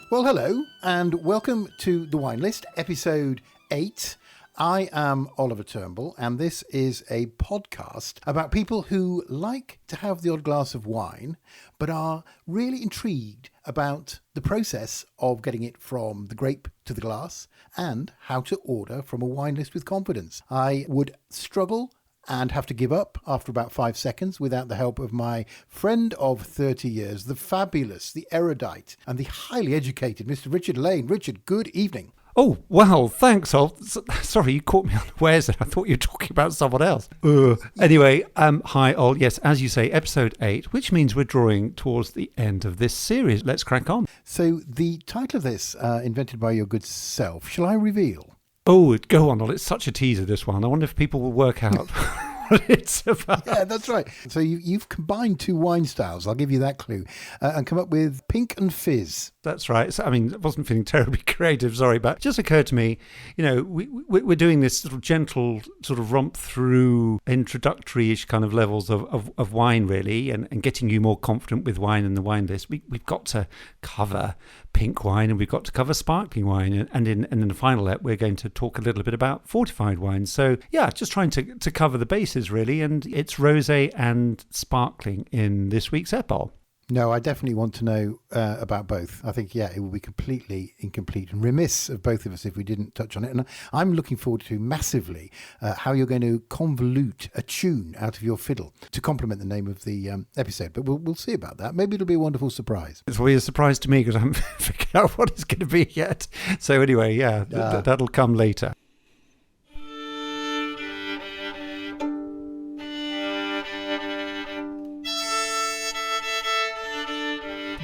Well, hello, and welcome to The Wine List, episode 8. I am Oliver Turnbull, and this is a podcast about people who like to have the odd glass of wine, but are really intrigued about the process of getting it from the grape to the glass and how to order from a wine list with confidence. I would struggle and have to give up after about 5 seconds without the help of my friend of 30 years, the fabulous, the erudite, and the highly educated Mr. Richard Lane. Richard, good evening. Oh, well, thanks, Ol. Sorry, you caught me unawares. I thought you were talking about someone else. Anyway, hi, Ol. Yes, as you say, episode 8, which means we're drawing towards the end of this series. Let's crack on. So the title of this, invented by your good self, shall I reveal? Oh, go on, Ol. It's such a teaser, this one. I wonder if people will work out what it's about. Yeah, that's right. So you've combined two wine styles, I'll give you that clue, and come up with pink and fizz. That's right. So, I mean, I wasn't feeling terribly creative, sorry, but it just occurred to me, you know, we're doing this sort of gentle sort of romp through introductory-ish kind of levels of wine, really, and getting you more confident with wine and the wine list. We've got to cover pink wine and we've got to cover sparkling wine. And in the final ep, we're going to talk a little bit about fortified wines. So, yeah, just trying to cover the bases, really. And it's rosé and sparkling in this week's ep. No, I definitely want to know about both. I think, yeah, it would be completely incomplete and remiss of both of us if we didn't touch on it. And I'm looking forward to massively how you're going to convolute a tune out of your fiddle to complement the name of the episode. But we'll see about that. Maybe it'll be a wonderful surprise. It's always a surprise to me because I haven't figured out what it's going to be yet. So anyway, yeah, that'll come later.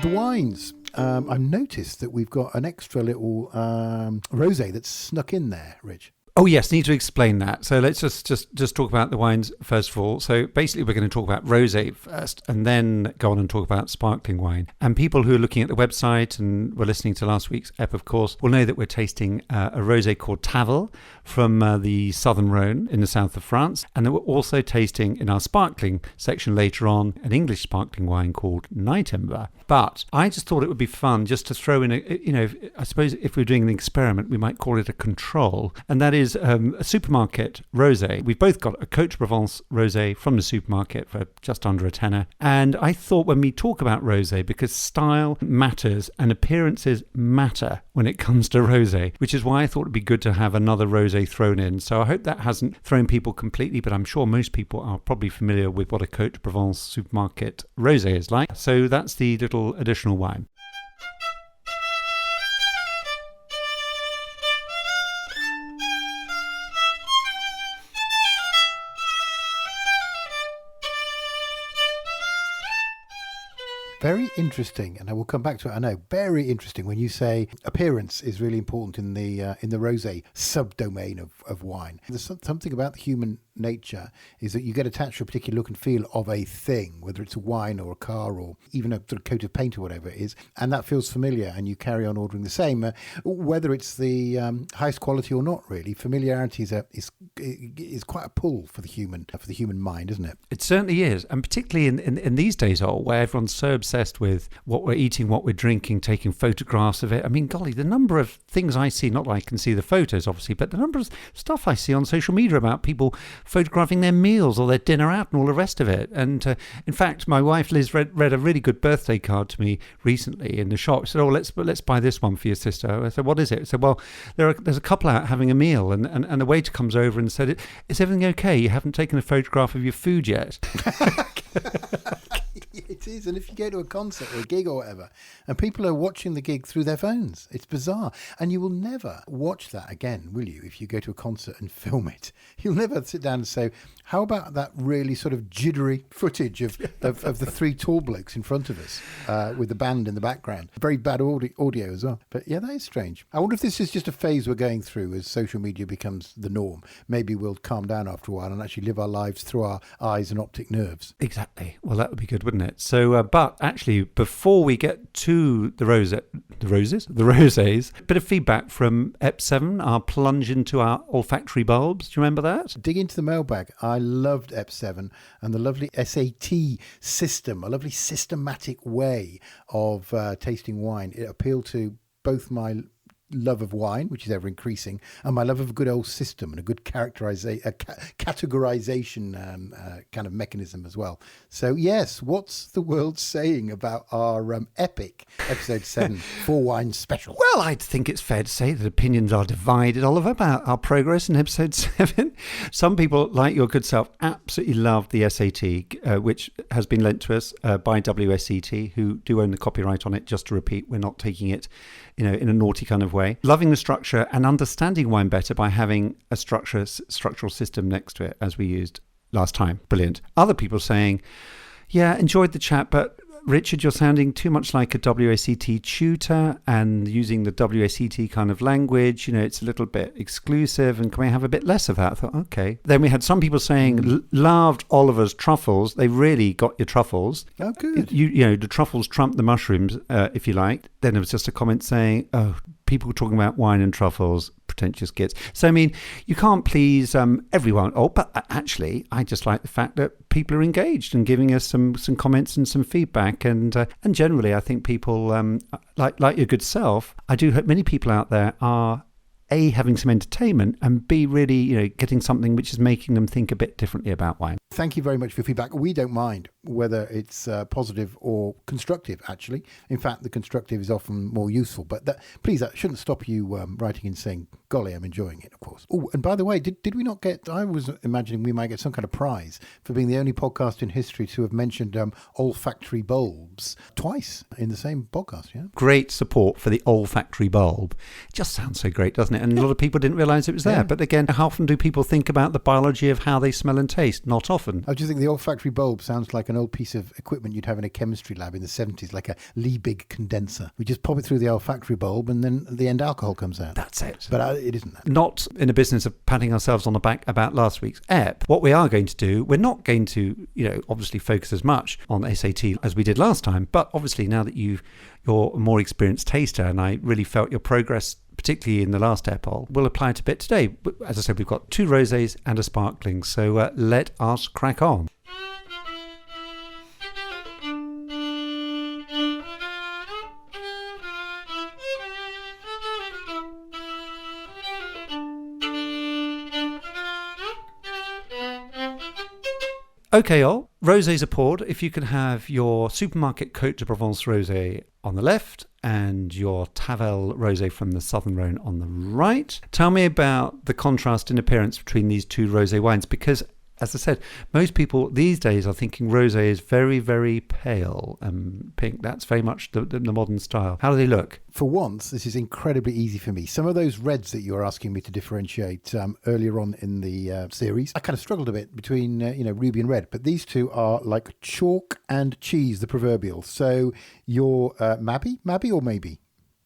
The wines. I've noticed that we've got an extra little rosé that's snuck in there, Rich. Oh, yes, need to explain that. So let's just talk about the wines first of all. So basically we're going to talk about rosé first and then go on and talk about sparkling wine. And people who are looking at the website and were listening to last week's ep, of course, will know that we're tasting a rosé called Tavel from the southern Rhone in the south of France. And that we're also tasting in our sparkling section later on an English sparkling wine called Nyetimber. But I just thought it would be fun just to throw in I suppose if we're doing an experiment, we might call it a control. And that is a supermarket rosé. We've both got a Côte de Provence rosé from the supermarket for just under a tenner. And I thought when we talk about rosé, because style matters and appearances matter when it comes to rosé, which is why I thought it'd be good to have another rosé thrown in. So I hope that hasn't thrown people completely, but I'm sure most people are probably familiar with what a Côte de Provence supermarket rosé is like. So that's the little additional wine. Very interesting, and I will come back to it. I know, very interesting when you say appearance is really important in the rosé subdomain of wine. There's something about the human nature is that you get attached to a particular look and feel of a thing, whether it's a wine or a car or even a sort of coat of paint or whatever it is, and that feels familiar, and you carry on ordering the same, whether it's the highest quality or not. Really, familiarity is quite a pull for the human mind, isn't it? It certainly is, and particularly in these days, where everyone's so obsessed with what we're eating, what we're drinking, taking photographs of it. I mean, golly, the number of things I see, not that I can see the photos, obviously, but the number of stuff I see on social media about people photographing their meals or their dinner out and all the rest of it. And in fact, my wife Liz read a really good birthday card to me recently in the shop. She said, "Oh, let's buy this one for your sister." I said, "What is it?" I said, "Well, there's a couple out having a meal," and the waiter comes over and said, "Is everything okay? You haven't taken a photograph of your food yet." It is, and if you go to a concert or a gig or whatever, and people are watching the gig through their phones, it's bizarre. And you will never watch that again, will you, if you go to a concert and film it? You'll never sit down and say, how about that really sort of jittery footage of the three tall blokes in front of us with the band in the background? Very bad audio as well. But yeah, that is strange. I wonder if this is just a phase we're going through as social media becomes the norm. Maybe we'll calm down after a while and actually live our lives through our eyes and optic nerves. Exactly. Well, that would be good, wouldn't it? So, but actually, before we get to the rosés, a bit of feedback from Ep 7, our plunge into our olfactory bulbs. Do you remember that? Dig into the mailbag. I loved Ep 7 and the lovely SAT system, a lovely systematic way of tasting wine. It appealed to both my love of wine, which is ever increasing, and my love of a good old system and a good categorization kind of mechanism as well. So yes, what's the world saying about our epic episode 7 4 wine special? Well, I think it's fair to say that opinions are divided, Oliver, about our progress in episode 7. Some people, like your good self, absolutely love the SAT, which has been lent to us by WSET, who do own the copyright on it. Just to repeat, we're not taking it in a naughty kind of way. Loving the structure and understanding wine better by having a structural system next to it, as we used last time. Brilliant. Other people saying, yeah, enjoyed the chat, but Richard, you're sounding too much like a WSET tutor and using the WSET kind of language. It's a little bit exclusive, and can we have a bit less of that? I thought, okay. Then we had some people saying, loved Oliver's truffles. They really got your truffles. Oh, good. The truffles trump the mushrooms, if you like. Then there was just a comment saying, oh, people talking about wine and truffles, pretentious kids. So, I mean, you can't please everyone. Oh, but actually, I just like the fact that people are engaged and giving us some comments and some feedback. And generally, I think people, like your good self, I do hope many people out there are A, having some entertainment, and B, really, getting something which is making them think a bit differently about wine. Thank you very much for your feedback. We don't mind whether it's positive or constructive, actually. In fact, the constructive is often more useful. But please, that shouldn't stop you writing and saying, golly, I'm enjoying it, of course. Oh, and by the way, did we not get, I was imagining we might get some kind of prize for being the only podcast in history to have mentioned olfactory bulbs twice in the same podcast, yeah? Great support for the olfactory bulb. It just sounds so great, doesn't it? And a lot of people didn't realise it was there. Yeah. But again, how often do people think about the biology of how they smell and taste? Not often. I just think the olfactory bulb sounds like an old piece of equipment you'd have in a chemistry lab in the 70s, like a Liebig condenser. We just pop it through the olfactory bulb and then at the end alcohol comes out. That's it. But it isn't that. Not in a business of patting ourselves on the back about last week's ep. What we are going to do, we're not going to, obviously focus as much on SAT as we did last time. But obviously now that you're a more experienced taster, and I really felt your progress, particularly in the last epol, we'll apply it a bit today. As I said, we've got 2 rosés and a sparkling. So let us crack on. Okay, all. Rosés are poured. If you can have your supermarket Côte de Provence rosé on the left and your Tavel rosé from the Southern Rhone on the right. Tell me about the contrast in appearance between these 2 rosé wines, because, as I said, most people these days are thinking rosé is very, very pale and pink. That's very much the modern style. How do they look? For once, this is incredibly easy for me. Some of those reds that you were asking me to differentiate earlier on in the series, I kind of struggled a bit between, ruby and red. But these 2 are like chalk and cheese, the proverbial. So your Mabby or maybe?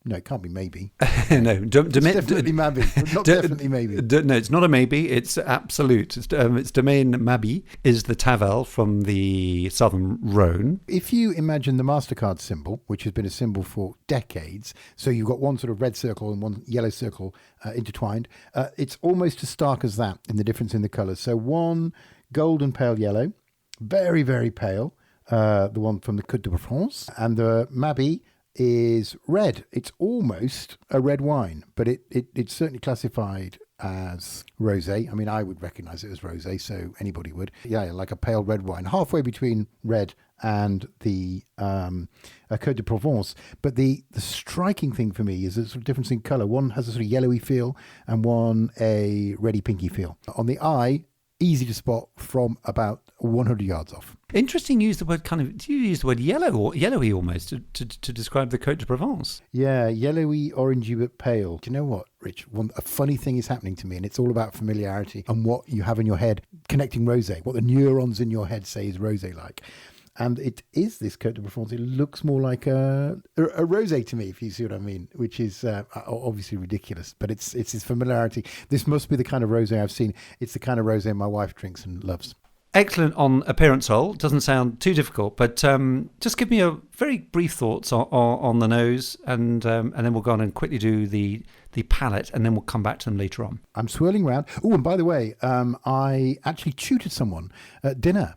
No, it can't be maybe. No, it's definitely maybe. Not definitely maybe. No, it's not a maybe. It's absolute. It's Domaine Mabby is the Tavel from the Southern Rhone. If you imagine the MasterCard symbol, which has been a symbol for decades, so you've got one sort of red circle and one yellow circle intertwined, it's almost as stark as that in the difference in the colours. So one golden pale yellow, very, very pale, the one from the Côte de France, and the Mabby is red. It's almost a red wine, but it's certainly classified as rosé. I mean, I would recognise it as rosé, so anybody would. Yeah, like a pale red wine, halfway between red and the Côte de Provence. But the striking thing for me is the sort of difference in colour. One has a sort of yellowy feel and one a reddy pinky feel. On the eye, easy to spot from about 100 yards off. Interesting. Do you use the word yellow or yellowy almost to describe the Côte de Provence? Yeah, yellowy, orangey, but pale. Do you know what, Rich? A funny thing is happening to me, and it's all about familiarity and what you have in your head connecting rosé, what the neurons in your head say is rosé like. And it is this Côte de Provence. It looks more like a rosé to me, if you see what I mean, which is obviously ridiculous. But it's this familiarity. This must be the kind of rosé I've seen. It's the kind of rosé my wife drinks and loves. Excellent on appearance, Ol. Doesn't sound too difficult, but just give me a very brief thoughts on the nose, and then we'll go on and quickly do the palate, and then we'll come back to them later on. I'm swirling round. Oh, and by the way, I actually tutored someone at dinner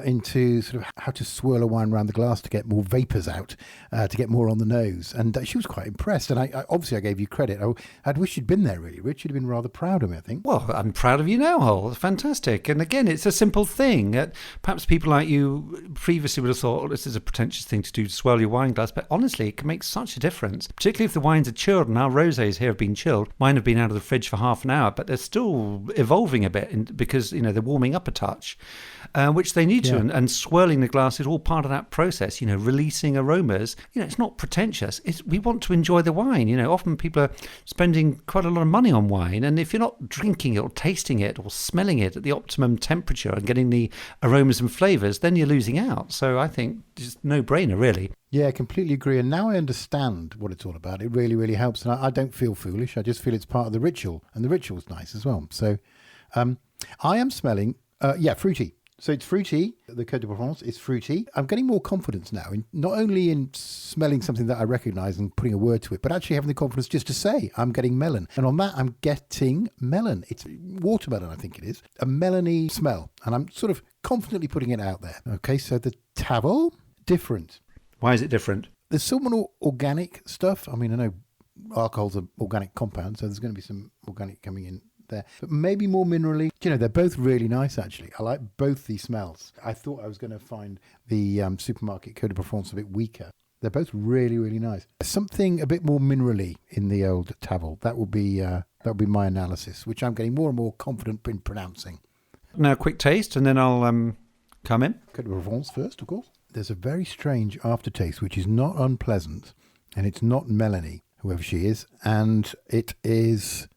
into sort of how to swirl a wine around the glass to get more vapours out, to get more on the nose. And she was quite impressed. And I obviously I gave you credit. I'd wish you'd been there, really, Rich. You'd have been rather proud of me, I think. Well, I'm proud of you now, Hol. Fantastic. And again, it's a simple thing. Perhaps people like you previously would have thought, oh, this is a pretentious thing to do, to swirl your wine glass. But honestly, it can make such a difference, particularly if the wines are chilled. And our rosés here have been chilled. Mine have been out of the fridge for half an hour, but they're still evolving a bit because, they're warming up a touch, which they need to. And swirling the glass is all part of that process, releasing aromas. It's not pretentious. We want to enjoy the wine. Often people are spending quite a lot of money on wine, and if you're not drinking it or tasting it or smelling it at the optimum temperature and getting the aromas and flavours, then you're losing out. So I think just no-brainer, really. Yeah, I completely agree. And now I understand what it's all about. It really, really helps. And I don't feel foolish. I just feel it's part of the ritual. And the ritual's nice as well. So I am smelling, fruity. So it's fruity. The Côte de Provence is fruity. I'm getting more confidence now, in not only in smelling something that I recognise and putting a word to it, but actually having the confidence just to say I'm getting melon. And on that, I'm getting melon. It's watermelon, I think it is. A melony smell. And I'm sort of confidently putting it out there. Okay, so the Tavel, different. Why is it different? There's some more organic stuff. I mean, I know alcohol's an organic compound, so there's going to be some organic coming in there. But maybe more minerally. They're both really nice, actually. I like both these smells. I thought I was going to find the supermarket Côte de Provence a bit weaker. They're both really, really nice. Something a bit more minerally in the old Tavel. That would be my analysis, which I'm getting more and more confident in pronouncing. Now, a quick taste, and then I'll come in. Côte de Provence first, of course. There's a very strange aftertaste, which is not unpleasant, and it's not Melanie, whoever she is, and it is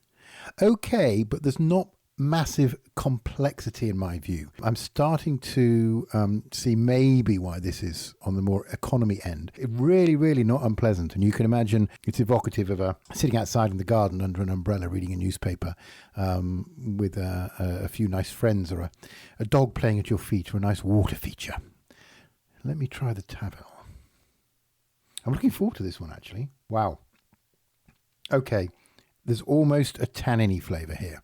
okay, but there's not massive complexity in my view. I'm starting to see maybe why this is on the more economy end. It really, really not unpleasant, and you can imagine it's evocative of sitting outside in the garden under an umbrella reading a newspaper with a few nice friends, or a dog playing at your feet, or a nice water feature. Let me try the Tavel. I'm looking forward to this one, actually. Wow. Okay, there's almost a tanniny flavour here,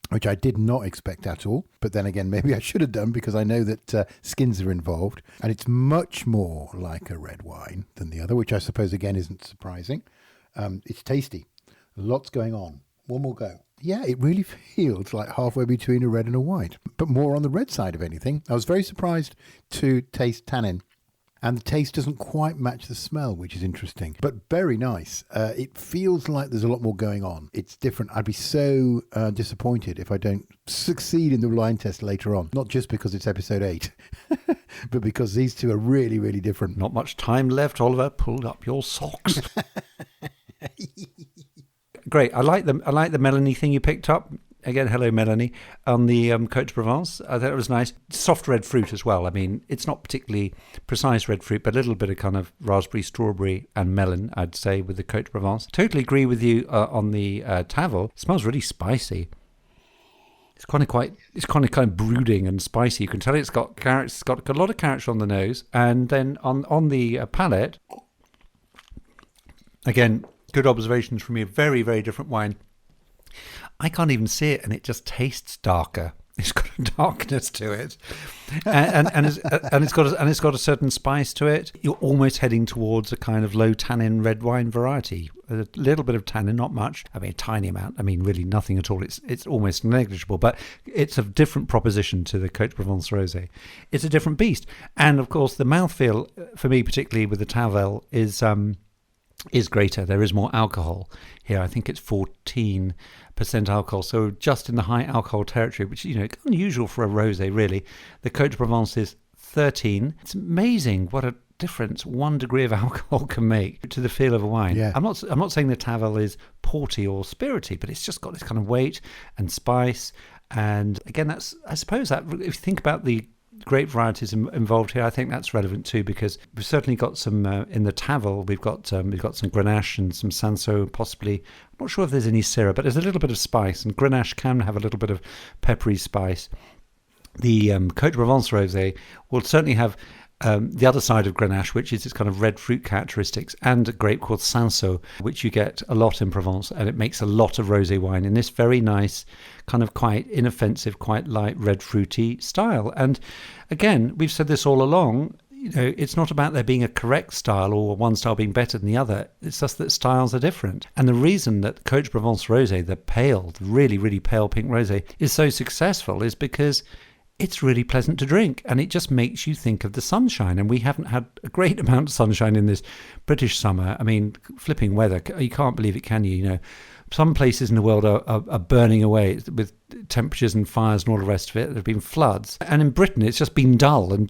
which I did not expect at all. But then again, maybe I should have done, because I know that skins are involved. And it's much more like a red wine than the other, which I suppose, again, isn't surprising. It's tasty. Lots going on. One more go. Yeah, it really feels like halfway between a red and a white, but more on the red side of anything. I was very surprised to taste tannin, and the taste doesn't quite match the smell, which is interesting, but very nice. It feels like there's a lot more going on. It's different. I'd be so disappointed if I don't succeed in the blind test later on, not just because it's episode 8, but because these two are really, really different. Not much time left, Oliver. Pull up your socks. Great. I like the Melanie thing you picked up. Again, hello, Melanie, on the Côte de Provence. I thought it was nice. Soft red fruit as well. I mean, it's not particularly precise red fruit, but a little bit of kind of raspberry, strawberry and melon, I'd say, with the Côte de Provence. Totally agree with you on the Tavel. It smells really spicy. It's kind of brooding and spicy. You can tell it's got carrots. It's got a lot of carrots on the nose. And then on the palate, again, good observations from me. A very, very different wine. I can't even see it, and it just tastes darker. It's got a darkness to it, and it's got a certain spice to it. You're almost heading towards a kind of low tannin red wine variety. A little bit of tannin, not much. I mean, a tiny amount. I mean, really nothing at all. It's almost negligible, but it's a different proposition to the Côte de Provence rosé. It's a different beast, and of course, the mouthfeel for me, particularly with the Tavel, is greater. There is more alcohol here. I think it's 14% alcohol, so just in the high alcohol territory, which is unusual for a rosé, really. The Côte de Provence is 13. It's amazing what a difference 1 degree of alcohol can make to the feel of a wine. Yeah. I'm not saying the Tavel is porty or spirity, but it's just got this kind of weight and spice. And again, I suppose that if you think about the grape varieties involved here, I think that's relevant too, because we've certainly got some in the Tavel. We've got some Grenache and some Cinsault, possibly. I'm not sure if there's any Syrah, but there's a little bit of spice, and Grenache can have a little bit of peppery spice. The Côte de Provence rosé will certainly have the other side of Grenache, which is its kind of red fruit characteristics, and a grape called Cinsault, which you get a lot in Provence, and it makes a lot of rosé wine in this very nice, kind of quite inoffensive, quite light red fruity style. And again, we've said this all along, it's not about there being a correct style or one style being better than the other. It's just that styles are different. And the reason that Côte de Provence Rosé, the pale, really, really pale pink rosé, is so successful is because it's really pleasant to drink, and it just makes you think of the sunshine. And we haven't had a great amount of sunshine in this British summer. I mean, flipping weather, you can't believe it, can you? Some places in the world are burning away with temperatures and fires and all the rest of it. There have been floods. And in Britain, it's just been dull and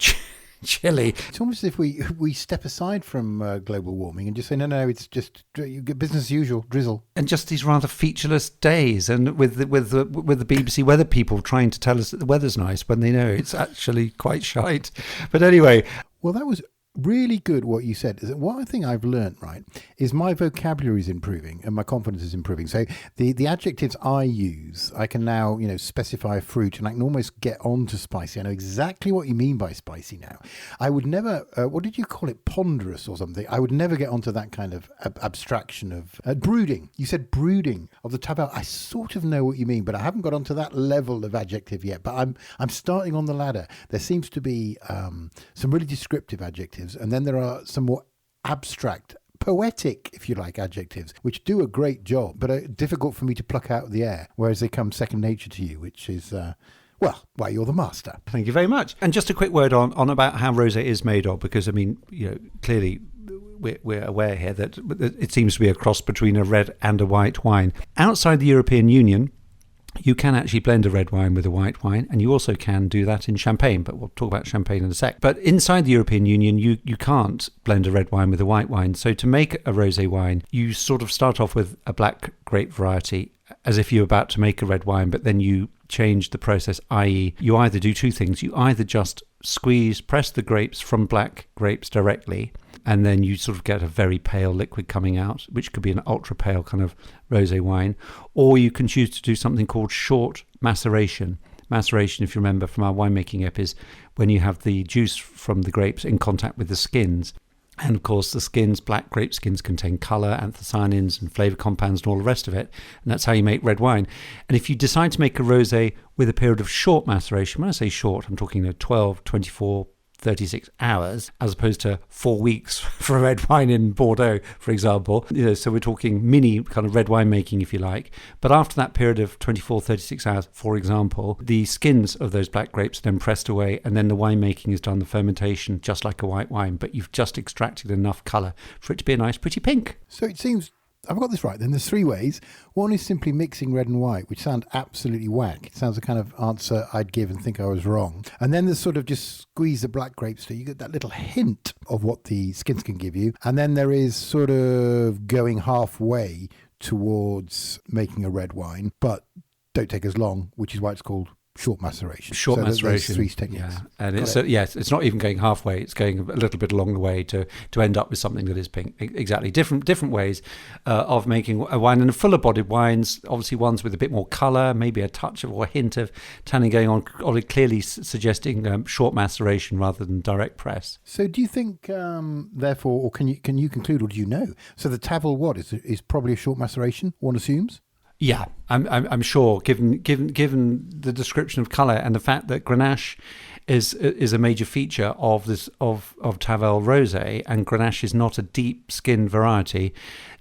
chilly. It's almost as if we step aside from global warming and just say, no, it's just business as usual, drizzle. And just these rather featureless days, and with the BBC weather people trying to tell us that the weather's nice when they know it's actually quite shite. But anyway. Well, that was really good what you said. One thing I've learned, right, is my vocabulary is improving and my confidence is improving. So the adjectives I use, I can now, specify a fruit, and I can almost get on to spicy. I know exactly what you mean by spicy now. I would never, what did you call it, ponderous or something? I would never get onto that kind of abstraction of brooding. You said brooding of the Tavel. I sort of know what you mean, but I haven't got onto that level of adjective yet. But I'm starting on the ladder. There seems to be some really descriptive adjectives, and then there are some more abstract, poetic, if you like, adjectives, which do a great job, but are difficult for me to pluck out of the air, whereas they come second nature to you, which is, why you're the master. Thank you very much. And just a quick word on about how rosé is made of, because, clearly we're aware here that it seems to be a cross between a red and a white wine. Outside the European Union, you can actually blend a red wine with a white wine, and you also can do that in champagne, but we'll talk about champagne in a sec. But inside the European Union, you can't blend a red wine with a white wine. So to make a rosé wine, you sort of start off with a black grape variety as if you're about to make a red wine, but then you change the process, i.e. you either do two things. You either just press the grapes from black grapes directly, and then you sort of get a very pale liquid coming out, which could be an ultra pale kind of rosé wine. Or you can choose to do something called short maceration. Maceration, if you remember from our winemaking ep, is when you have the juice from the grapes in contact with the skins. And of course, the skins, black grape skins, contain colour, anthocyanins and flavour compounds and all the rest of it. And that's how you make red wine. And if you decide to make a rosé with a period of short maceration, when I say short, I'm talking 12, 24, 36 hours, as opposed to 4 weeks for a red wine in Bordeaux, for example. So we're talking mini kind of red wine making, if you like. But after that period of 24, 36 hours, for example, the skins of those black grapes are then pressed away, and then the wine making is done, the fermentation, just like a white wine, but you've just extracted enough colour for it to be a nice, pretty pink. So it seems I've got this right then. There's three ways. One is simply mixing red and white, which sound absolutely whack. It sounds the kind of answer I'd give and think I was wrong. And then there's sort of just squeeze the black grapes so you get that little hint of what the skins can give you. And then there is sort of going halfway towards making a red wine, but don't take as long, which is why it's called short maceration. Short maceration. Three techniques. Yeah, and it's not even going halfway. It's going a little bit along the way to end up with something that is pink. Exactly, different ways of making a wine. And fuller bodied wines, obviously ones with a bit more colour, maybe a touch of or a hint of tannin going on, clearly suggesting short maceration rather than direct press. So, do you think, therefore, or can you conclude, or do you know? So, the Tavel is probably a short maceration. One assumes. Yeah, I'm sure. Given the description of colour and the fact that Grenache is a major feature of Tavel Rosé, and Grenache is not a deep skin variety,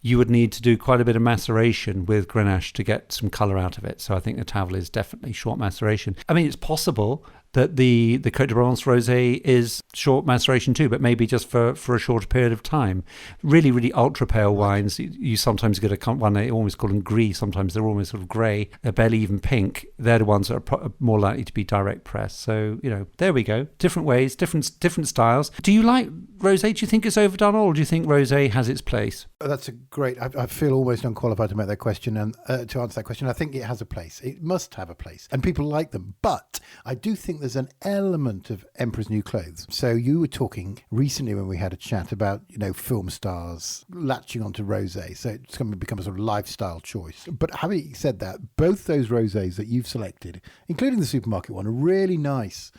you would need to do quite a bit of maceration with Grenache to get some colour out of it. So I think the Tavel is definitely short maceration. I mean, it's possible that the Côte de Provence Rosé is short maceration too, but maybe just for a shorter period of time. Really, really ultra pale wines, you sometimes get one, they almost call them gris, sometimes they're almost sort of grey, they're barely even pink. They're the ones that are more likely to be direct press. So, there we go. Different ways, different styles. Do you like rosé? Do you think it's overdone, or do you think rosé has its place? That's a great, I feel almost unqualified to make that question, and to answer that question, I think it has a place. It must have a place, and people like them. But I do think there's an element of Emperor's New Clothes. So you were talking recently when we had a chat about, film stars latching onto rosé. So it's going to become a sort of lifestyle choice. But having said that, both those rosés that you've selected, including the supermarket one, are really nice.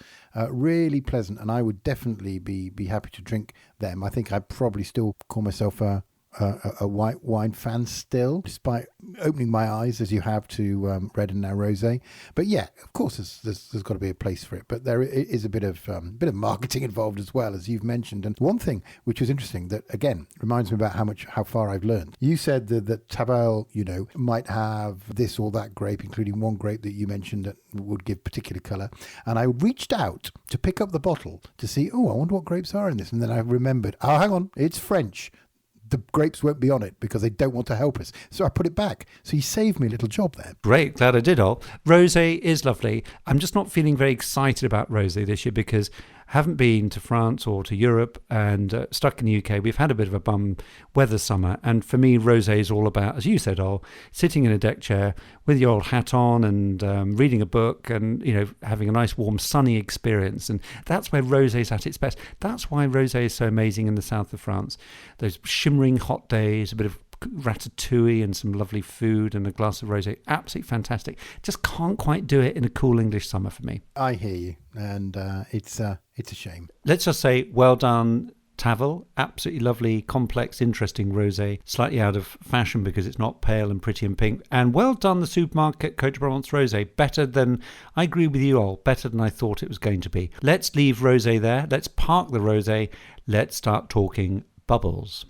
Really pleasant, and I would definitely be happy to drink them. I think I'd probably still call myself a white wine fan still, despite opening my eyes as you have to red and now rosé. But yeah, of course, there's got to be a place for it. But there is a bit of marketing involved as well, as you've mentioned. And one thing which was interesting that again reminds me about how far I've learned. You said that Tavel, might have this or that grape, including one grape that you mentioned that would give particular colour. And I reached out to pick up the bottle to see, I wonder what grapes are in this. And then I remembered, hang on, it's French. The grapes won't be on it because they don't want to help us. So I put it back. So you saved me a little job there. Great. Glad I did, Ol. Rosé is lovely. I'm just not feeling very excited about rosé this year because I haven't been to France or to Europe and stuck in the UK. We've had a bit of a bum weather summer. And for me, rosé is all about, as you said, Ol, sitting in a deck chair with your old hat on and reading a book and, having a nice, warm, sunny experience. And that's where rosé is at its best. That's why rosé is so amazing in the south of France. Those shimmering hot days, a bit of ratatouille and some lovely food and a glass of rosé. Absolutely fantastic. Just can't quite do it in a cool English summer for me. I hear you. And it's a shame. Let's just say well done, Tavel. Absolutely lovely, complex, interesting rosé. Slightly out of fashion because it's not pale and pretty and pink. And well done, the supermarket Cote de Provence rosé. Better than, I agree with you all, better than I thought it was going to be. Let's leave rosé there. Let's park the rosé. Let's start talking bubbles.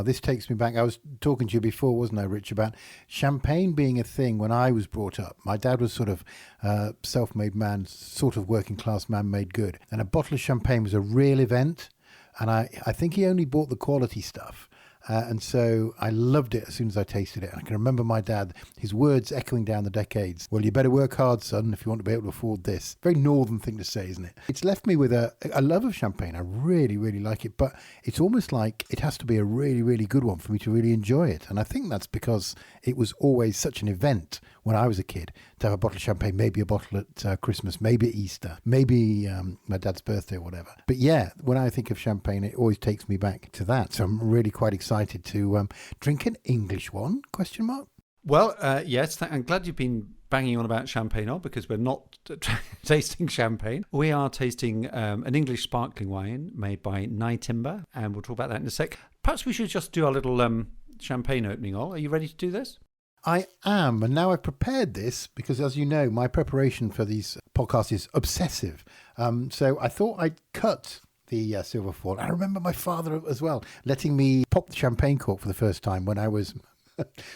This takes me back. I was talking to you before, wasn't I, Rich, about champagne being a thing when I was brought up. My dad was sort of self-made man, sort of working class man made good. And a bottle of champagne was a real event. And I think he only bought the quality stuff. And so I loved it as soon as I tasted it. And I can remember my dad, his words echoing down the decades. Well, you better work hard, son, if you want to be able to afford this. Very northern thing to say, isn't it? It's left me with a love of champagne. I really, really like it. But it's almost like it has to be a really, really good one for me to really enjoy it. And I think that's because it was always such an event when I was a kid to have a bottle of champagne, maybe a bottle at Christmas, maybe at Easter, maybe my dad's birthday or whatever. But yeah, when I think of champagne, it always takes me back to that. So I'm really quite excited to drink an English one, ? Well, yes, I'm glad you've been banging on about champagne, because we're not tasting champagne. We are tasting an English sparkling wine made by Nyetimber, and we'll talk about that in a sec. Perhaps we should just do our little champagne opening, Ol. Are you ready to do this? I am, and now I've prepared this because, as you know, my preparation for these podcasts is obsessive. So I thought I'd cut the silver foil. I remember my father as well letting me pop the champagne cork for the first time when I was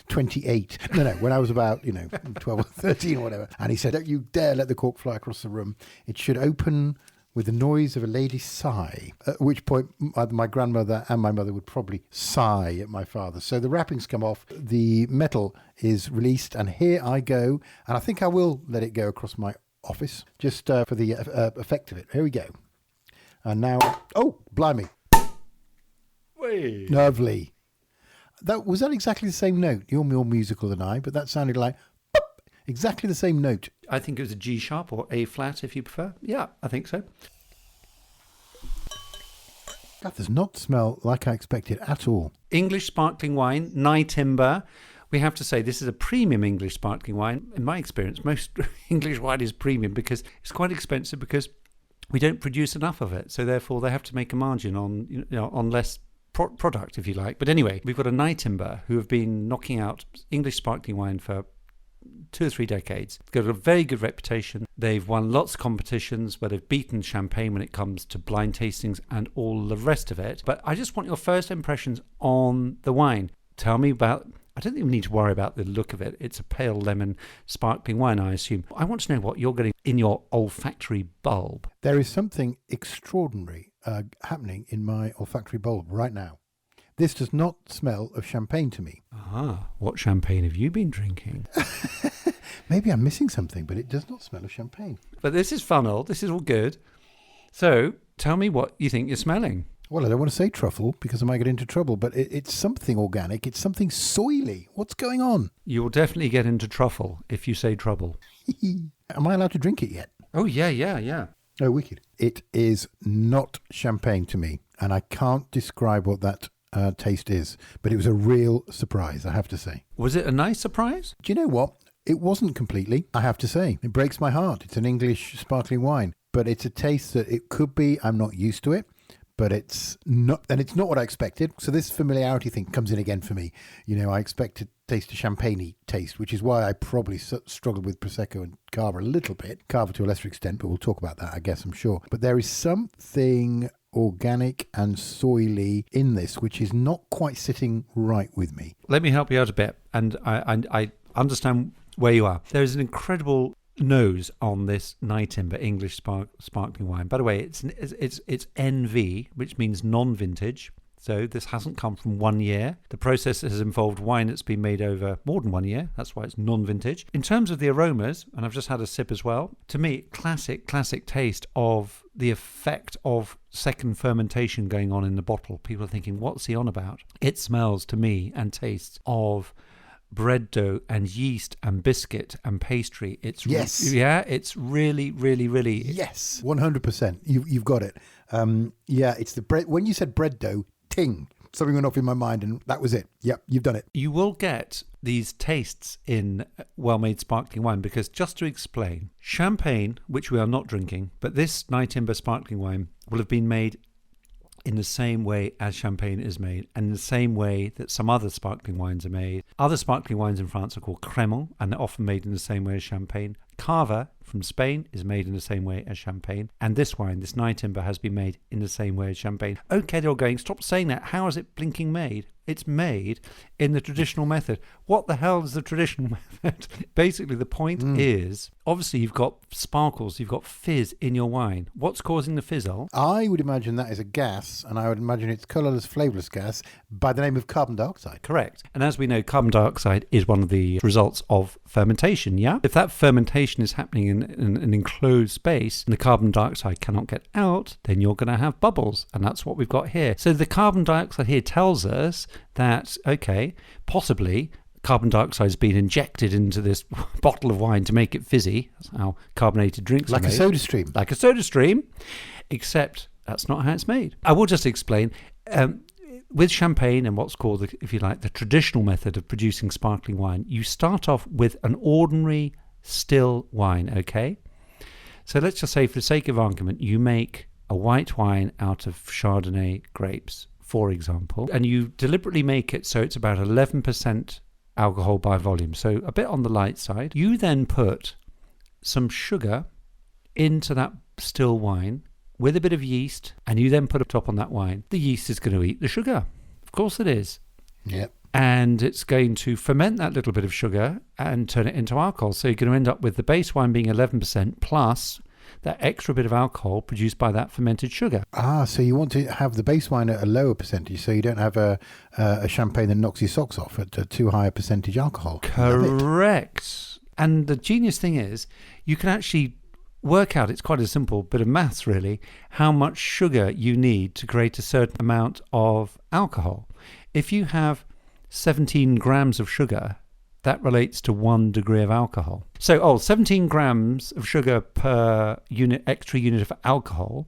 28. No, when I was about 12 or 13 or whatever. And he said, "Don't you dare let the cork fly across the room. It should open with the noise of a lady's sigh," at which point either my grandmother and my mother would probably sigh at my father. So the wrappings come off, the metal is released, and here I go. And I think I will let it go across my office just for the effect of it. Here we go. And now, blimey. Whee. Lovely. Was that exactly the same note? You're more musical than I, but that sounded like pop, exactly the same note. I think it was a G sharp or A flat if you prefer. Yeah, I think so. That does not smell like I expected at all. English sparkling wine, Nyetimber. We have to say this is a premium English sparkling wine. In my experience, most English wine is premium because it's quite expensive because we don't produce enough of it. So therefore, they have to make a margin on less product, if you like. But anyway, we've got a Nyetimber who have been knocking out English sparkling wine for 2 or 3 decades. They've got a very good reputation. They've won lots of competitions where they've beaten champagne when it comes to blind tastings and all the rest of it. But I just want your first impressions on the wine. Tell me about... I don't think we need to worry about the look of it. It's a pale lemon sparkling wine, I assume. I want to know what you're getting in your olfactory bulb. There is something extraordinary happening in my olfactory bulb right now. This does not smell of champagne to me. What champagne have you been drinking? Maybe I'm missing something, but it does not smell of champagne. But this is fun, Ol. This is all good. So, tell me what you think you're smelling. Well, I don't want to say truffle because I might get into trouble, but it's something organic. It's something soily. What's going on? You will definitely get into truffle if you say trouble. Am I allowed to drink it yet? Oh, yeah. Oh, wicked. It is not champagne to me, and I can't describe what that taste is, but it was a real surprise, I have to say. Was it a nice surprise? Do you know what? It wasn't completely, I have to say. It breaks my heart. It's an English sparkling wine, but it's a taste that it could be. I'm not used to it, but it's not, and it's not what I expected. So this familiarity thing comes in again for me. You know, I expect to taste a champagne-y taste, which is why I probably struggled with Prosecco and Cava a little bit. Cava to a lesser extent, but we'll talk about that, I guess, I'm sure. But there is something organic and soily in this, which is not quite sitting right with me. Let me help you out a bit, and I understand where you are. There is an incredible nose on this Nyetimber English sparkling wine. By the way, it's NV, which means non-vintage. So this hasn't come from 1 year. The process has involved wine that's been made over more than 1 year. That's why it's non-vintage. In terms of the aromas, and I've just had a sip as well, to me, classic taste of the effect of second fermentation going on in the bottle. People are thinking, what's he on about? It smells to me and tastes of bread dough and yeast and biscuit and pastry. It's it's really yes, 100%. You've got it. It's the bread. When you said bread dough, ting, something went off in my mind, and that was it. Yep, you've done it. You will get these tastes in well-made sparkling wine because, just to explain, champagne, which we are not drinking, but this Nyetimber sparkling wine will have been made in the same way as champagne is made, and in the same way that some other sparkling wines are made. Other sparkling wines in France are called crémant, and they're often made in the same way as champagne. Cava from Spain is made in the same way as champagne, and this wine, this Nyetimber, has been made in the same way as champagne. Okay, they're all going, stop saying that. How is it blinking made? It's made in the traditional method. What the hell is the traditional method? Basically, the point is, obviously, you've got sparkles, you've got fizz in your wine. What's causing the fizzle? I would imagine that is a gas, and I would imagine it's colourless, flavourless gas by the name of carbon dioxide. Correct. And as we know, carbon dioxide is one of the results of fermentation, yeah? If that fermentation is happening in an enclosed space and the carbon dioxide cannot get out, then you're going to have bubbles. And that's what we've got here. So the carbon dioxide here tells us that, okay, possibly carbon dioxide has been injected into this bottle of wine to make it fizzy. That's how carbonated drinks are made. Like a soda stream. Like a soda stream, except that's not how it's made. I will just explain. With champagne and what's called, if you like, the traditional method of producing sparkling wine, you start off with an ordinary still wine, okay? So let's just say, for the sake of argument, you make a white wine out of Chardonnay grapes, for example, and you deliberately make it so it's about 11% alcohol by volume, so a bit on the light side. You then put some sugar into that still wine with a bit of yeast, and you then put a top on that wine. The yeast is going to eat the sugar. Of course it is. Yep. And it's going to ferment that little bit of sugar and turn it into alcohol. So you're going to end up with the base wine being 11% plus that extra bit of alcohol produced by that fermented sugar. So you want to have the base wine at a lower percentage, so you don't have a champagne that knocks your socks off at a too high a percentage alcohol. Correct. And the genius thing is, you can actually work out, it's quite a simple bit of maths really, how much sugar you need to create a certain amount of alcohol. If you have 17 grams of sugar, that relates to 1 degree of alcohol. So, 17 grams of sugar per extra unit of alcohol.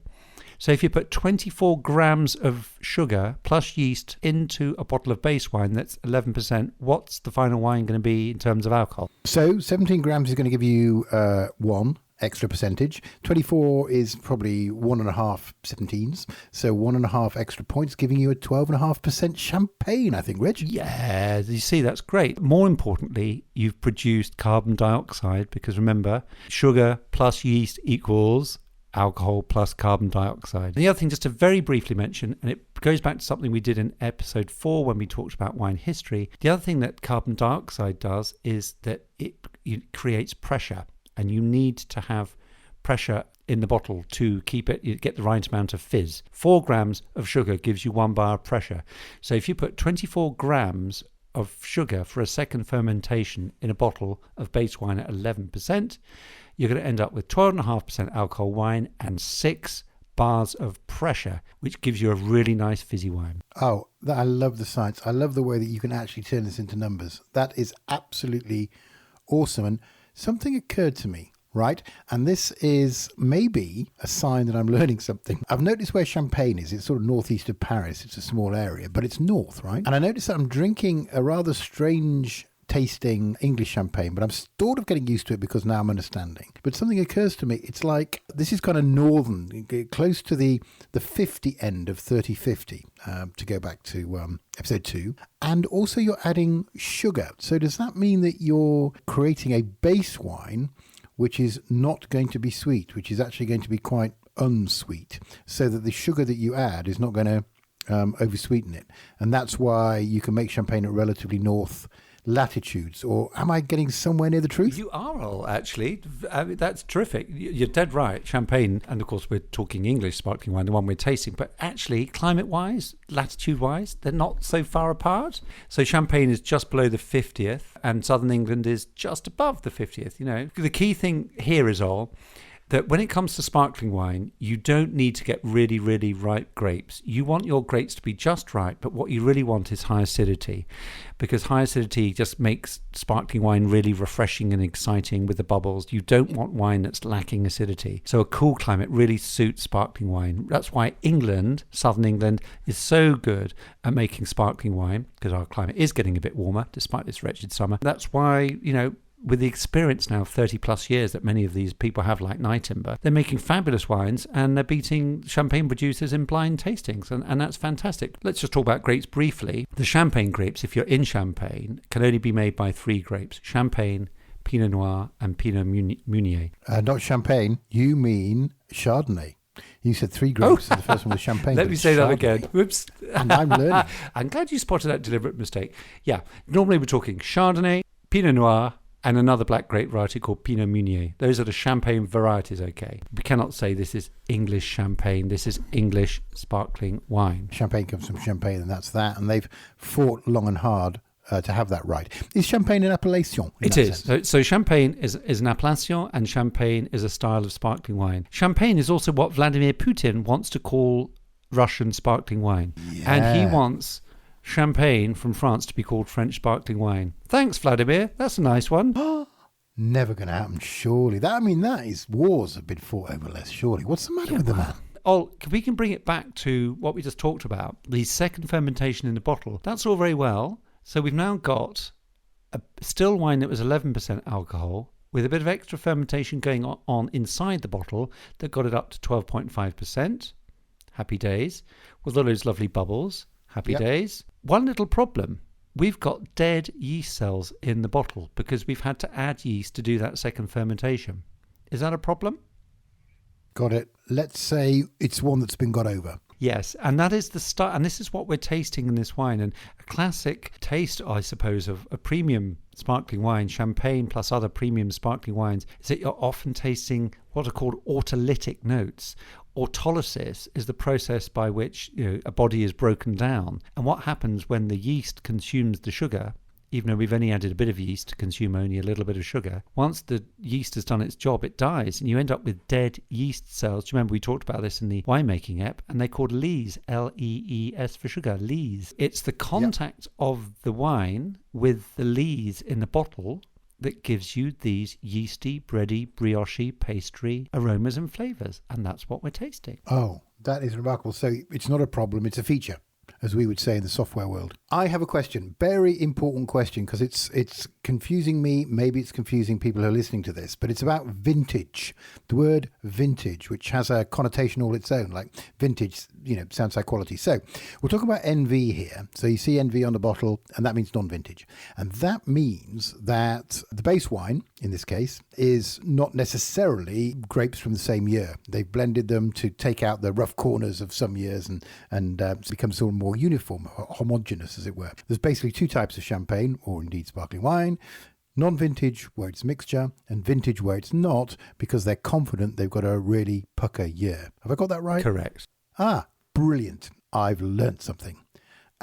So if you put 24 grams of sugar plus yeast into a bottle of base wine that's 11%, what's the final wine going to be in terms of alcohol? So 17 grams is going to give you 1 extra percentage. 24 is probably 1.5 17s. So 1.5 extra points, giving you a 12.5% champagne, I think, Rich. Yeah, you see, that's great. More importantly, you've produced carbon dioxide, because remember, sugar plus yeast equals alcohol plus carbon dioxide. And the other thing, just to very briefly mention, and it goes back to something we did in episode 4 when we talked about wine history, the other thing that carbon dioxide does is that it creates pressure. And you need to have pressure in the bottle to keep it, you get the right amount of fizz. 4 grams of sugar gives you 1 bar of pressure. So if you put 24 grams of sugar for a second fermentation in a bottle of base wine at 11%, you're going to end up with 12.5% alcohol wine and 6 bars of pressure, which gives you a really nice fizzy wine. Oh, I love the science. I love the way that you can actually turn this into numbers. That is absolutely awesome. And something occurred to me, right? And this is maybe a sign that I'm learning something. I've noticed where Champagne is. It's sort of northeast of Paris. It's a small area, but it's north, right? And I noticed that I'm drinking a rather strange tasting English champagne, but I'm sort of getting used to it because now I'm understanding. But something occurs to me. It's like this is kind of northern, close to the 50 end of 30-50, to go back to episode 2. And also you're adding sugar. So does that mean that you're creating a base wine which is not going to be sweet, which is actually going to be quite unsweet, so that the sugar that you add is not going to oversweeten it? And that's why you can make champagne at relatively north latitudes. Or am I getting somewhere near the truth? You are all, actually. That's terrific. You're dead right. Champagne, and of course we're talking English sparkling wine, the one we're tasting, but actually climate-wise, latitude-wise, they're not so far apart. So Champagne is just below the 50th and southern England is just above the 50th. You know, the key thing here is all that when it comes to sparkling wine, you don't need to get really, really ripe grapes. You want your grapes to be just right, but what you really want is high acidity, because high acidity just makes sparkling wine really refreshing and exciting with the bubbles. You don't want wine that's lacking acidity. So a cool climate really suits sparkling wine. That's why England, southern England, is so good at making sparkling wine, because our climate is getting a bit warmer despite this wretched summer. That's why, you know, with the experience now of 30 plus years that many of these people have, like Nyetimber, they're making fabulous wines and they're beating champagne producers in blind tastings, and that's fantastic. Let's just talk about grapes briefly. The champagne grapes, if you're in Champagne, can only be made by 3 grapes: Champagne, Pinot Noir and Pinot Meunier. Not Champagne, you mean Chardonnay. You said 3 grapes, and the first one was Champagne. Let me say that again. Whoops. And I'm learning. I'm glad you spotted that deliberate mistake. Yeah, normally we're talking Chardonnay, Pinot Noir, and another black grape variety called Pinot Meunier. Those are the champagne varieties, okay? We cannot say this is English champagne. This is English sparkling wine. Champagne comes from Champagne, and that's that. And they've fought long and hard to have that right. Is Champagne an appellation? It is. So Champagne is an appellation, and Champagne is a style of sparkling wine. Champagne is also what Vladimir Putin wants to call Russian sparkling wine. Yeah. And he wants Champagne from France to be called French sparkling wine. Thanks, Vladimir. That's a nice one. Never going to happen, surely. That is wars have been fought over less, surely. What's the matter with the man? Oh, we can bring it back to what we just talked about, the second fermentation in the bottle. That's all very well. So we've now got a still wine that was 11% alcohol with a bit of extra fermentation going on inside the bottle that got it up to 12.5%. Happy days. With all those lovely bubbles. Happy days. One little problem. We've got dead yeast cells in the bottle because we've had to add yeast to do that second fermentation. Is that a problem? Got it. Let's say it's one that's been got over. Yes, and that is the start, and this is what we're tasting in this wine. And a classic taste, I suppose, of a premium sparkling wine, Champagne plus other premium sparkling wines, is that you're often tasting what are called autolytic notes. Autolysis is the process by which a body is broken down. And what happens when the yeast consumes the sugar, even though we've only added a bit of yeast to consume only a little bit of sugar, once the yeast has done its job, it dies, and you end up with dead yeast cells. Do you remember we talked about this in the winemaking app? And they're called lees, L-E-E-S for sugar, lees. It's the contact of the wine with the lees in the bottle that gives you these yeasty, bready, brioche, pastry aromas and flavours. And that's what we're tasting. Oh, that is remarkable. So it's not a problem, it's a feature, as we would say in the software world. I have a question, very important question, because it's confusing me. Maybe it's confusing people who are listening to this, but it's about vintage. The word vintage, which has a connotation all its own, like vintage, sounds like quality. So we'll talk about NV here. So you see NV on the bottle, and that means non-vintage. And that means that the base wine, in this case, is not necessarily grapes from the same year. They've blended them to take out the rough corners of some years and become sort of more uniform, homogeneous, as it were. There's basically 2 types of champagne, or indeed sparkling wine. Non-vintage, where it's mixture, and vintage, where it's not, because they're confident they've got a really pucker year. Have I got that right? Correct. Brilliant. I've learnt something.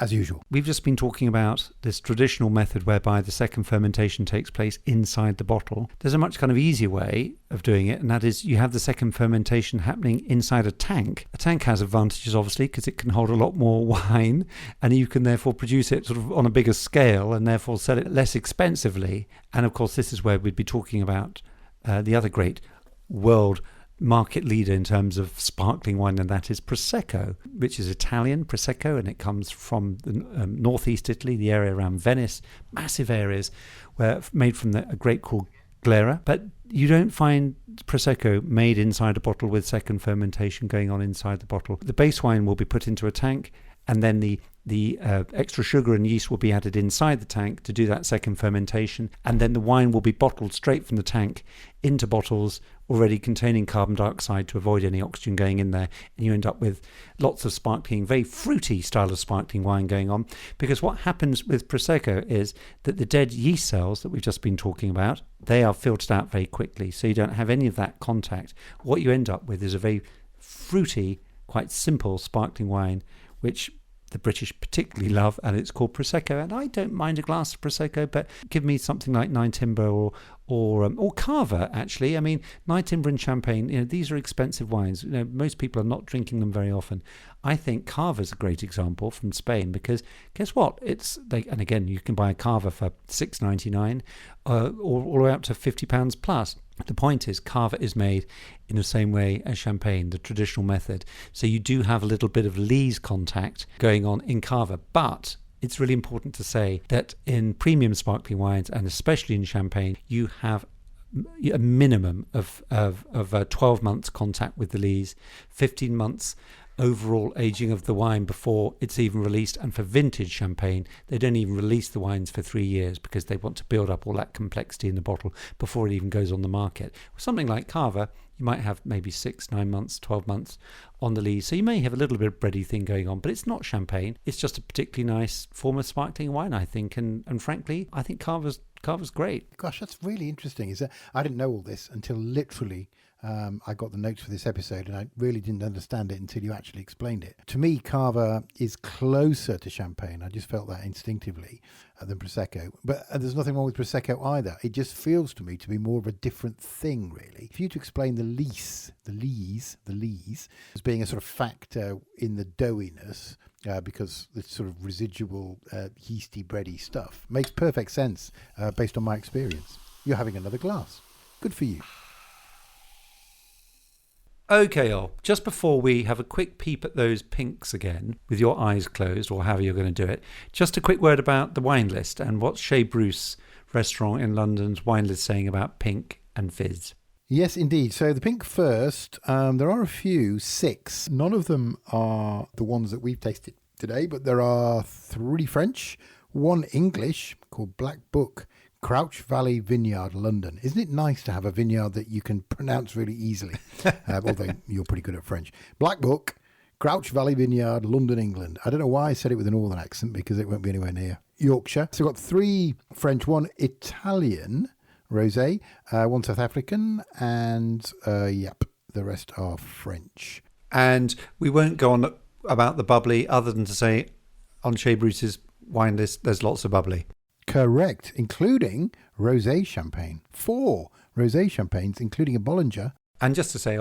as usual. We've just been talking about this traditional method whereby the second fermentation takes place inside the bottle. There's a much kind of easier way of doing it, and that is you have the second fermentation happening inside a tank. A tank has advantages, obviously, because it can hold a lot more wine, and you can therefore produce it sort of on a bigger scale and therefore sell it less expensively. And of course, this is where we'd be talking about the other great world market leader in terms of sparkling wine, and that is Prosecco, which is Italian Prosecco, and it comes from the northeast Italy, the area around Venice, massive areas where made from a grape called Glera. But you don't find Prosecco made inside a bottle with second fermentation going on inside the bottle. The base wine will be put into a tank, and then the extra sugar and yeast will be added inside the tank to do that second fermentation, and then the wine will be bottled straight from the tank into bottles already containing carbon dioxide to avoid any oxygen going in there, and you end up with lots of sparkling, very fruity style of sparkling wine going on. Because what happens with Prosecco is that the dead yeast cells that we've just been talking about, they are filtered out very quickly, so you don't have any of that contact. What you end up with is a very fruity, quite simple sparkling wine, which the British particularly love, and it's called Prosecco. And I don't mind a glass of Prosecco, but give me something like Nyetimber or Cava, actually. I mean, Nyetimber and Champagne, these are expensive wines. Most people are not drinking them very often. I think Cava is a great example from Spain, because guess what? And again, you can buy a Cava for $6.99 or all the way up to £50 plus. The point is, Cava is made in the same way as Champagne, the traditional method. So you do have a little bit of lees contact going on in Cava. But it's really important to say that in premium sparkling wines, and especially in Champagne, you have a minimum of 12 months contact with the lees, 15 months overall aging of the wine before it's even released. And for vintage champagne, they don't even release the wines for 3 years because they want to build up all that complexity in the bottle before it even goes on the market. Something like Cava, you might have maybe 6, 9 months, 12 months on the lees. So you may have a little bit of bready thing going on, but it's not champagne. It's just a particularly nice form of sparkling wine, I think. And frankly, I think Cava's great. Gosh, that's really interesting. I didn't know all this until literally I got the notes for this episode, and I really didn't understand it until you actually explained it. To me, Cava is closer to Champagne. I just felt that instinctively than Prosecco. But there's nothing wrong with Prosecco either. It just feels to me to be more of a different thing, really. If you to explain the lees as being a sort of factor in the doughiness, because it's sort of residual yeasty, bready stuff, makes perfect sense based on my experience. You're having another glass. Good for you. Okay, just before we have a quick peep at those pinks again, with your eyes closed, or however you're going to do it, just a quick word about the wine list and what's Chez Bruce restaurant in London's wine list saying about pink and fizz. Yes, indeed. So the pink first, there are a few, 6. None of them are the ones that we've tasted today, but there are 3 French, 1 English called Black Book, Crouch Valley Vineyard, London. Isn't it nice to have a vineyard that you can pronounce really easily? Although you're pretty good at French. Black Book, Crouch Valley Vineyard, London, England. I don't know why I said it with a northern accent, because it won't be anywhere near Yorkshire. So we've got 3 French, 1 Italian rosé, 1 South African, and the rest are French. And we won't go on about the bubbly other than to say on Chez Bruce's wine list, there's lots of bubbly. Correct, including rosé champagne. 4 rosé champagnes, including a Bollinger. And just to say,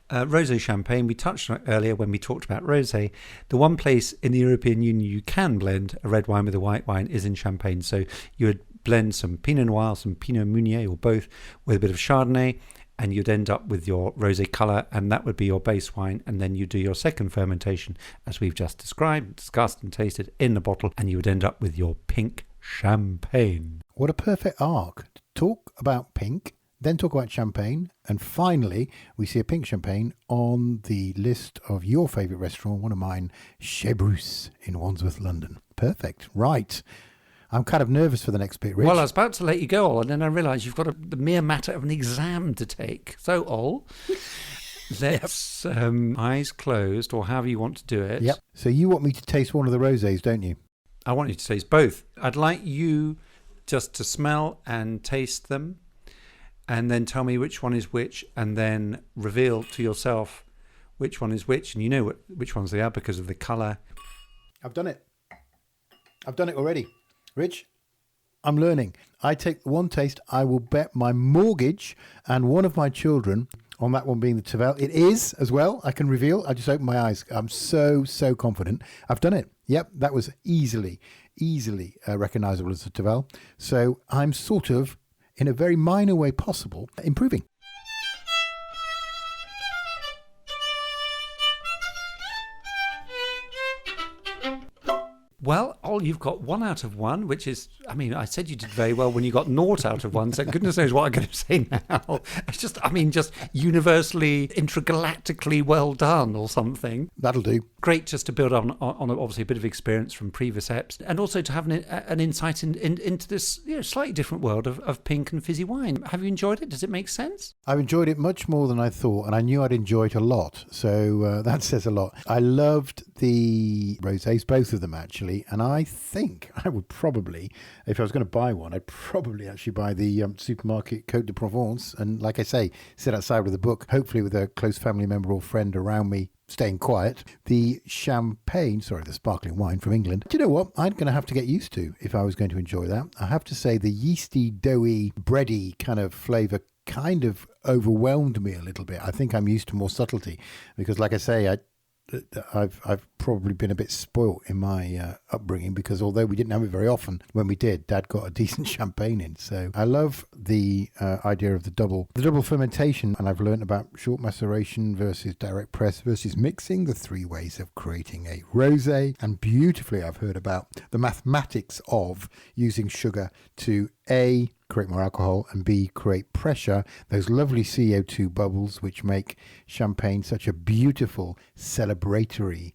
rosé champagne, we touched on it earlier when we talked about rosé. The one place in the European Union you can blend a red wine with a white wine is in Champagne. So you would blend some Pinot Noir, some Pinot Meunier, or both, with a bit of Chardonnay, and you'd end up with your rosé colour, and that would be your base wine. And then you do your second fermentation, as we've just described, discussed and tasted, in the bottle, and you would end up with your pink champagne. What a perfect arc. Talk about pink, then talk about champagne, and finally we see a pink champagne on the list of your favourite restaurant, one of mine, Chez Bruce in Wandsworth, London. Perfect. Right. I'm kind of nervous for the next bit, Rich. Well, I was about to let you go, and then I realised you've got the mere matter of an exam to take. So, let's eyes closed, or however you want to do it. Yep. So you want me to taste one of the rosés, don't you? I want you to taste both. I'd like you just to smell and taste them, and then tell me which one is which, and then reveal to yourself which one is which, and you know which ones they are because of the colour. I've done it. I've done it already. Rich, I'm learning. I take one taste. I will bet my mortgage and one of my children on that one being the Tavel. It is as well. I can reveal. I just opened my eyes. I'm so confident. I've done it. Yep, that was easily recognizable as the Tavel. So I'm sort of, in a very minor way possible, improving. Well, you've got 1 out of 1, which is, I mean, I said you did very well when you got 0 out of 1, so goodness knows what I'm going to say now. It's just, I mean, just universally, intergalactically well done or something. That'll do. Great just to build on obviously a bit of experience from previous eps, and also to have an insight into this slightly different world of pink and fizzy wine. Have you enjoyed it? Does it make sense? I've enjoyed it much more than I thought, and I knew I'd enjoy it a lot, so that says a lot. I loved the rosés, both of them actually, and I think I would probably, if I was going to buy one, I'd probably actually buy the supermarket Côte de Provence, and like I say, sit outside with a book, hopefully with a close family member or friend around me, staying quiet. The the sparkling wine from England. Do you know what I'm going to have to get used to if I was going to enjoy that? I have to say the yeasty, doughy, bready kind of flavour kind of overwhelmed me a little bit. I think I'm used to more subtlety because, like I say, I've probably been a bit spoilt in my upbringing because although we didn't have it very often, when we did, Dad got a decent champagne in. So I love the idea of the double fermentation, and I've learned about short maceration versus direct press versus mixing, the 3 ways of creating a rosé, and beautifully I've heard about the mathematics of using sugar to A, create more alcohol, and B, create pressure, those lovely CO2 bubbles which make champagne such a beautiful celebratory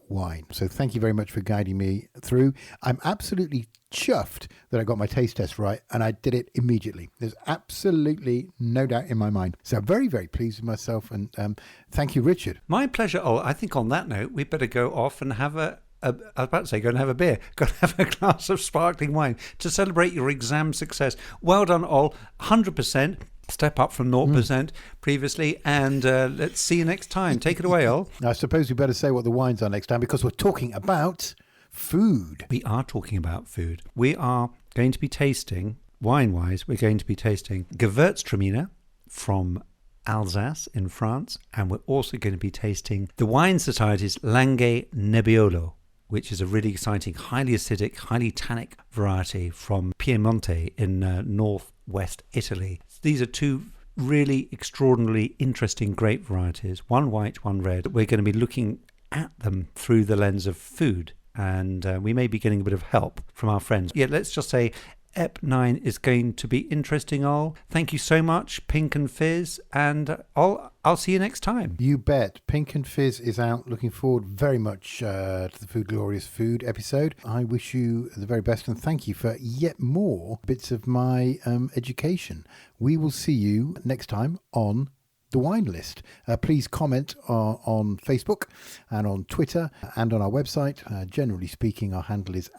wine. So thank you very much for guiding me through. I'm absolutely chuffed that I got my taste test right, and I did it immediately. There's absolutely no doubt in my mind. So I'm very, very pleased with myself, and thank you, Richard. My pleasure. Oh, I think on that note, we better go off and have I was about to say, go and have a beer. Go and have a glass of sparkling wine to celebrate your exam success. Well done, all. 100%. Step up from 0% previously. And let's see you next time. Take it away, Ol. I suppose we better say what the wines are next time because we're talking about food. We are talking about food. We are going to be tasting, wine-wise, we're going to be tasting Gewürztraminer from Alsace in France. And we're also going to be tasting the Wine Society's Langhe Nebbiolo, which is a really exciting, highly acidic, highly tannic variety from Piemonte in northwest Italy. These are 2 really extraordinarily interesting grape varieties, one white, one red. We're going to be looking at them through the lens of food, and we may be getting a bit of help from our friends. Yeah, let's just say Ep 9 is going to be interesting, Ol. Thank you so much, Pink and Fizz, and I'll see you next time. You bet. Pink and Fizz is out. Looking forward very much to the Food Glorious Food episode. I wish you the very best and thank you for yet more bits of my education. We will see you next time on The Wine List. Please comment on Facebook and on Twitter and on our website. Generally speaking, our handle is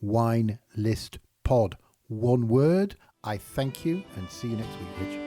@WineListPod. One word. I thank you and see you next week, Rich.